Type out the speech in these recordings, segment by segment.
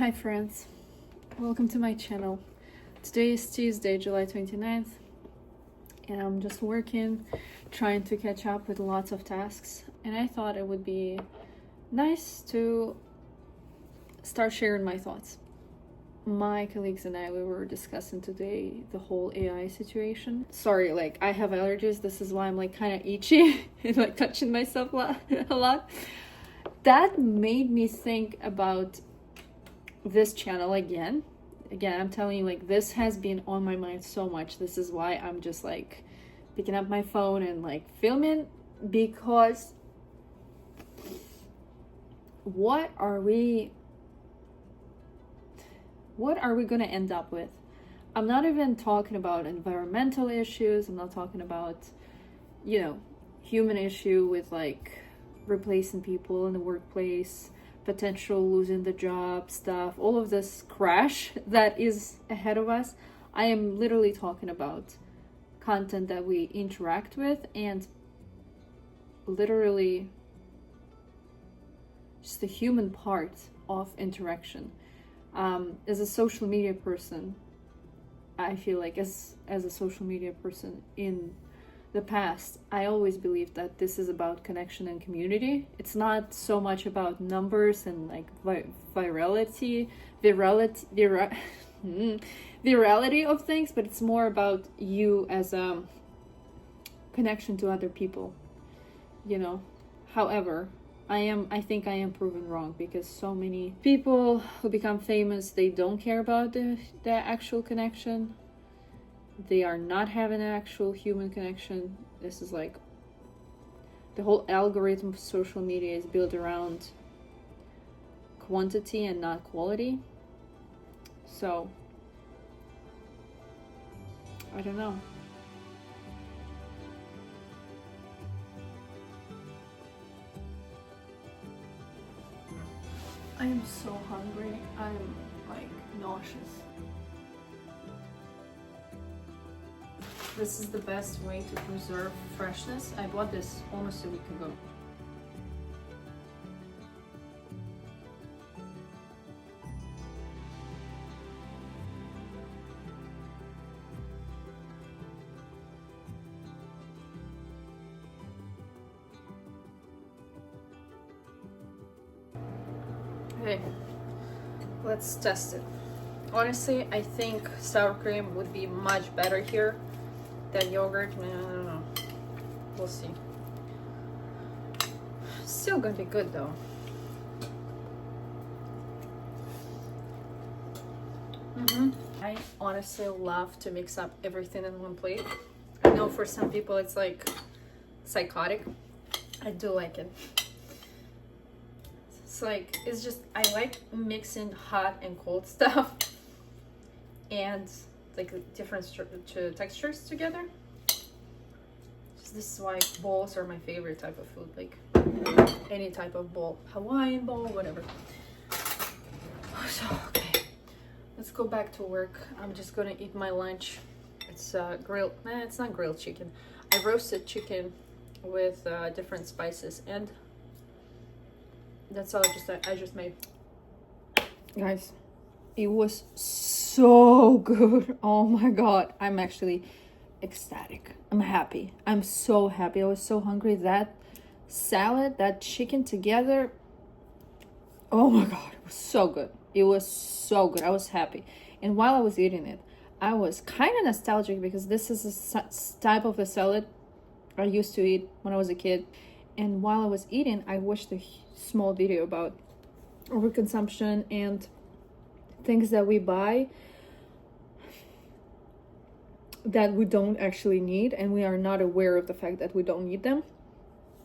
Hi friends, welcome to my channel. Today is Tuesday, July 29th, and I'm just working, trying to catch up with lots of tasks, and I thought it would be nice to start sharing my thoughts. My colleagues and I, we were discussing today the whole AI situation. Sorry, I have allergies, this is why I'm kind of itchy and touching myself a lot. That made me think about this channel again. I'm telling you, this has been on my mind so much. This is why I'm just picking up my phone and filming, because what are we gonna end up with? I'm not even talking about environmental issues. I'm not talking about, human issue with replacing people in the workplace, potential losing the job stuff, all of this crash that is ahead of us. I am literally talking about content that we interact with, and literally just the human part of interaction. As a social media person, I feel as a social media person in the past, I always believed that this is about connection and community. It's not so much about numbers and virality of things, but it's more about you as a connection to other people, However, I think I am proven wrong, because so many people who become famous, they don't care about the actual connection. They are not having an actual human connection. This is the whole algorithm of social media is built around quantity and not quality. So I don't know. I am so hungry. I'm nauseous. This is the best way to preserve freshness. I bought this almost a week ago. Okay, let's test it. Honestly, I think sour cream would be much better here than yogurt. I don't know. We'll see. Still gonna be good though. I honestly love to mix up everything in one plate. I know for some people it's psychotic. I do like it. It's just, I like mixing hot and cold stuff and different textures together. This is why bowls are my favorite type of food, any type of bowl, Hawaiian bowl, whatever. So, okay, let's go back to work. I'm just gonna eat my lunch. It's grilled, it's not grilled chicken. I roasted chicken with different spices, and that's all I just made. Guys, it was so good. Oh my god, I'm actually ecstatic. I'm happy. I'm so happy. I was so hungry. That salad, that chicken together, oh my god, it was so good. It was so good. I was happy. And while I was eating it, I was kind of nostalgic, because this is a type of a salad I used to eat when I was a kid. And while I was eating, I watched a small video about overconsumption and things that we buy that we don't actually need, and we are not aware of the fact that we don't need them.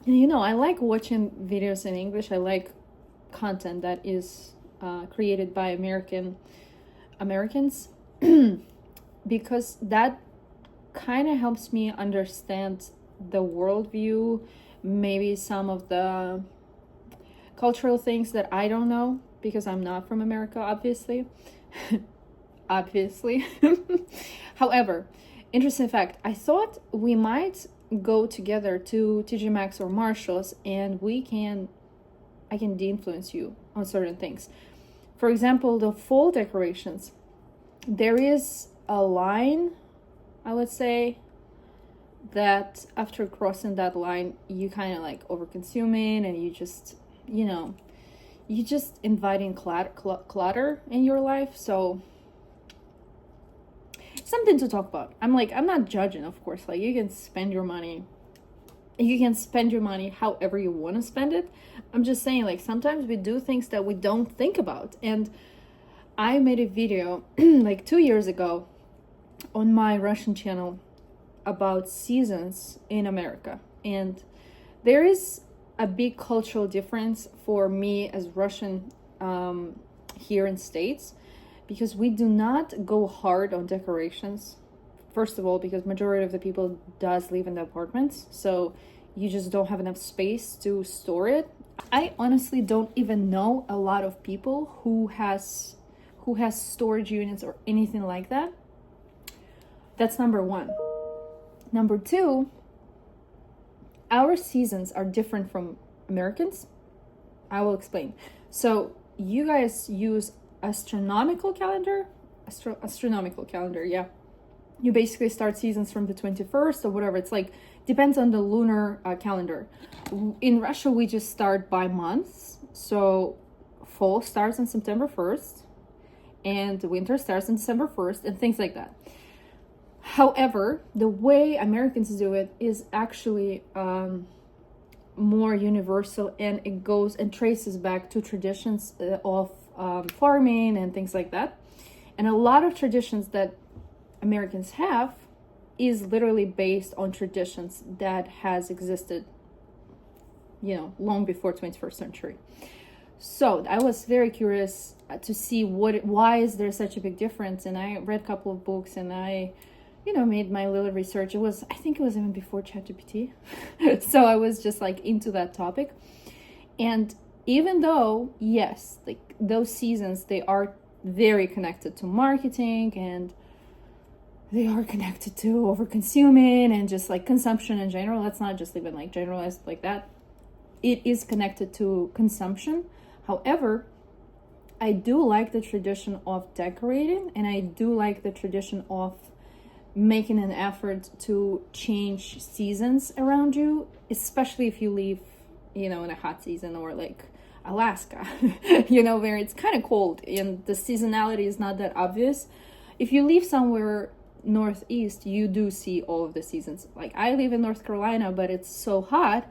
And I like watching videos in English. I like content that is created by Americans because that kind of helps me understand the worldview, maybe some of the cultural things that I don't know, because I'm not from America, obviously. Obviously. However, interesting fact, I thought we might go together to TJ Maxx or Marshall's, and I can de-influence you on certain things. For example, the fall decorations, there is a line, I would say, that after crossing that line, you kind of like overconsuming, and you just, you just inviting clutter in your life. So something to talk about. I'm not judging, of course. Like, you can spend your money however you want to spend it. I'm just saying, like, sometimes we do things that we don't think about. And I made a video like 2 years ago on my Russian channel about seasons in America. And there is a big cultural difference for me as Russian here in States, because we do not go hard on decorations. First of all, because majority of the people does live in the apartments, so you just don't have enough space to store it. I honestly don't even know a lot of people who has storage units or anything like that. That's number one. Number two, our seasons are different from Americans. I will explain. So you guys use astronomical calendar, yeah. You basically start seasons from the 21st or whatever. It's like, depends on the lunar calendar. In Russia, we just start by months. So fall starts on September 1st, and winter starts on December 1st, and things like that. However, the way Americans do it is actually more universal, and it goes and traces back to traditions of farming and things like that. And a lot of traditions that Americans have is literally based on traditions that has existed, long before 21st century. So I was very curious to see why is there such a big difference. And I read a couple of books, and I made my little research. I think it was even before ChatGPT. So I was just like into that topic. And even though, yes, like those seasons, they are very connected to marketing, and they are connected to overconsuming and just like consumption in general. Let's not just even like generalize like that. It is connected to consumption. However, I do like the tradition of decorating, and I do like the tradition of making an effort to change seasons around you, especially if you live, in a hot season, or like Alaska, where it's kind of cold and the seasonality is not that obvious. If you live somewhere northeast, you do see all of the seasons. Like, I live in North Carolina, but it's so hot.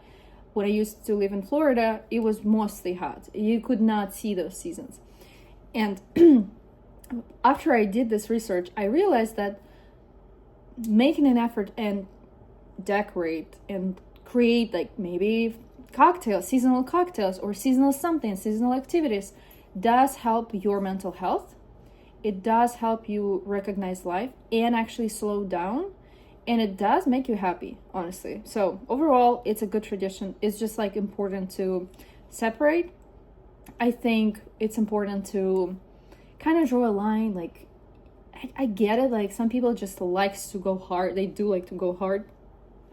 When I used to live in Florida, it was mostly hot. You could not see those seasons. And after I did this research, I realized that making an effort and decorate and create like maybe seasonal cocktails or seasonal activities does help your mental health. It does help you recognize life and actually slow down, and it does make you happy, honestly. So overall, it's a good tradition. It's just like important to separate. I think it's important to kind of draw a line. Like, I get it. Like, some people just likes to go hard. They do like to go hard.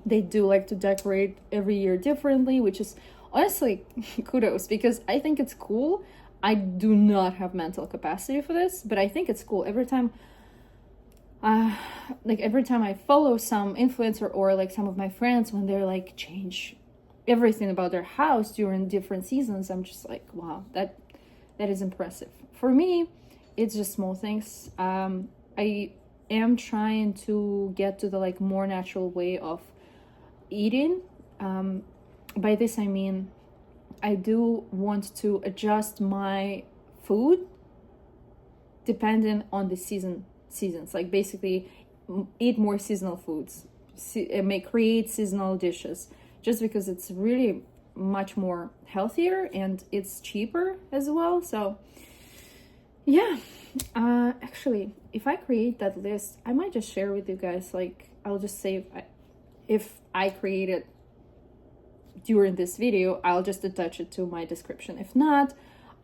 They do like to decorate every year differently, which is honestly kudos, because I think it's cool. I do not have mental capacity for this, but I think it's cool. Every time I follow some influencer or like some of my friends, when they're like change everything about their house during different seasons, I'm just like, wow, that is impressive. For me, it's just small things. I am trying to get to the like more natural way of eating. By this I mean, I do want to adjust my food depending on the seasons. Like, basically eat more seasonal foods, create seasonal dishes, just because it's really much more healthier and it's cheaper as well. So yeah, actually, if I create that list, I might just share with you guys. Like, I'll just say if I create it during this video, I'll just attach it to my description. If not,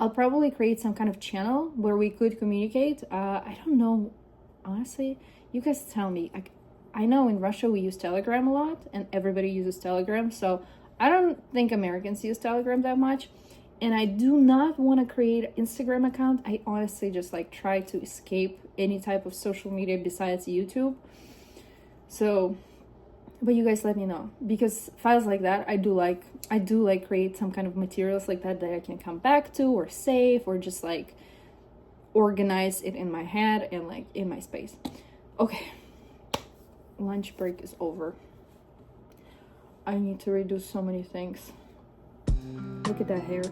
I'll probably create some kind of channel where we could communicate. I don't know, honestly, you guys tell me. I know in Russia we use Telegram a lot, and everybody uses Telegram, so I don't think Americans use Telegram that much. and I do not want to create an Instagram account. I honestly just like try to escape any type of social media besides YouTube. So, but you guys let me know, because files like that, I do like create some kind of materials like that I can come back to or save or just like organize it in my head and like in my space. Okay, lunch break is over. I need to redo so many things. Look at that hair.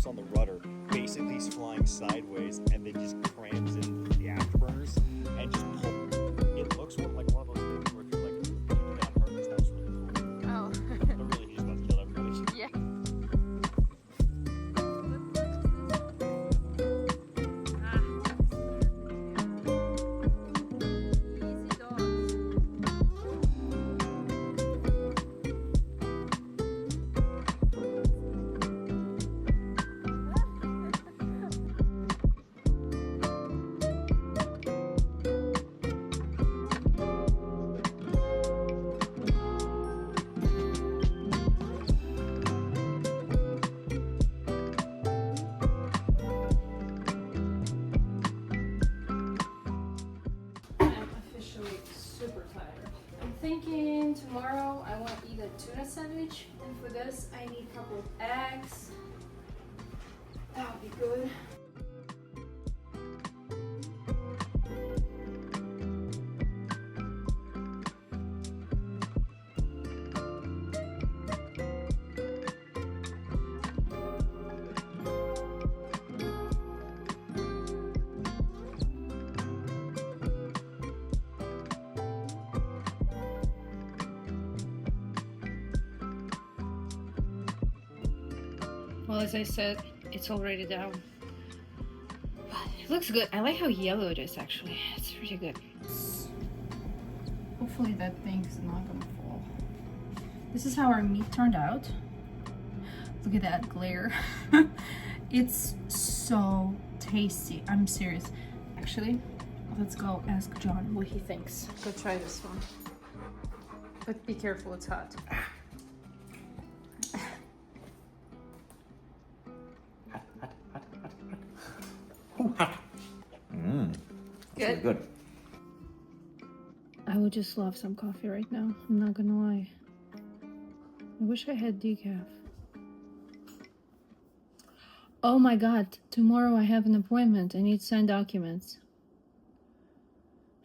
On the rudder, basically he's flying sideways and then just crams in the afterburners and just pull. It looks like one of those things where you're like, you do that on purpose. That was really cool. Oh. But really, he's about to kill everybody. Yeah. Easy dogs. Super tired. I'm thinking tomorrow I want to eat a tuna sandwich, and for this I need a couple of eggs. That would be good. Well, as I said, it's already down. But it looks good. I like how yellow it is, actually. It's pretty good. Hopefully that thing's not gonna fall. This is how our meat turned out. Look at that glare. It's so tasty. I'm serious. Actually, let's go ask John what he thinks. Go try this one. But be careful, it's hot. Good. Good. I would just love some coffee right now. I'm not gonna lie. I wish I had decaf. Oh my god, tomorrow I have an appointment. I need to sign documents.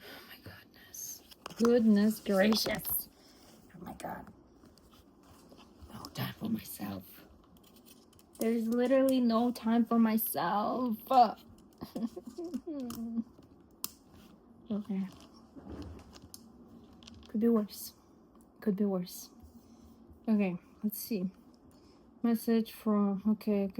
Oh my goodness. Goodness gracious. Oh my god. No time for myself. There's literally no time for myself. Okay. Could be worse. Could be worse. Okay, let's see. Message from okay.